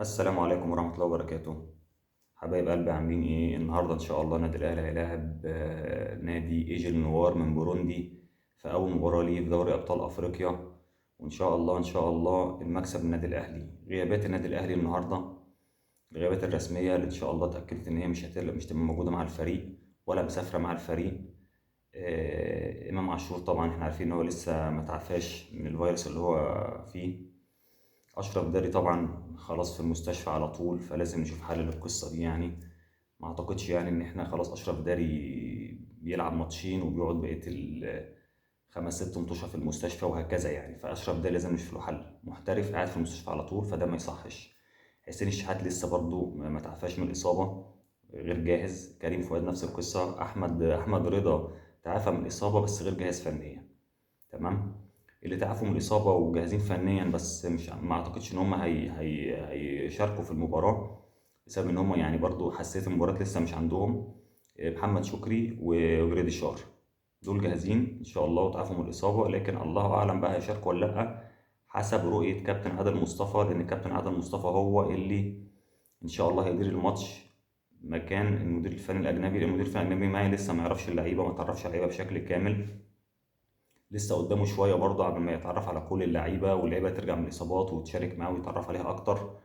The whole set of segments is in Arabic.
السلام عليكم ورحمة الله وبركاته. حبايب قلبي عاملين ايه؟ النهارده ان شاء الله النادي الاهلي هيلاعب نادي ايجل نوار من بوروندي في اول مباراة ليه في دوري ابطال افريقيا. وان شاء الله المكسب النادي الاهلي. غيابات النادي الاهلي النهارده، الغيابات الرسمية اللي ان شاء الله اتأكدت ان هي مش تبقى موجودة مع الفريق ولا مسافرة مع الفريق. امام عاشور طبعا احنا عارفين ان هو لسه ما تعافاش من الفيروس اللي هو فيه. اشرف داري طبعا خلاص في المستشفى على طول، فلازم نشوف حل للقصه دي يعني. ما اعتقدش يعني ان احنا خلاص اشرف داري بيلعب ماتشين وبيقعد بقيه الخمس ست متوشة في المستشفى وهكذا يعني. فاشرف داري لازم نشوف له حل، محترف قاعد في المستشفى على طول فده ما يصحش. حسين الشحات لسه برضو ما تعافاش من الاصابه، غير جاهز. كريم فؤاد نفس القصه. احمد رضا تعافى من الاصابه بس غير جاهز فنيا. تمام. اللي تعافوا من الإصابة وجاهزين فنيا بس مش ما أعتقدش إن هم هيشاركوا في المباراة، بسبب إن هم يعني برضو حسيت المباراة لسه مش عندهم. محمد شكري وجريدي شار دول جاهزين إن شاء الله وتعافوا من الإصابة، لكن الله أعلم بقى هيشاركوا ولا لأ حسب رؤية كابتن عادل مصطفى، لأن كابتن عادل مصطفى هو اللي إن شاء الله هيدير الماتش مكان المدير الفني الأجنبي. لأن المدير الفني الأجنبي معايا لسه ما يعرفش اللعيبة، ما تعرفش اللعيبة بشكل كامل. لسه قدامه شويه برضه قبل ما يتعرف على كل اللعيبه واللعيبه ترجع من الاصابات وتشارك معاه ويتعرف عليها اكتر.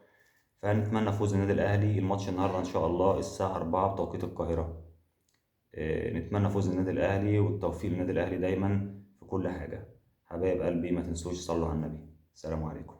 فنتمنى فوز النادي الاهلي. الماتش النهارده ان شاء الله الساعه 4 بتوقيت القاهره. نتمنى فوز النادي الاهلي والتوفيق للنادي الاهلي دايما في كل حاجه. حبايب قلبي ما تنسوش صلوا على النبي. السلام عليكم.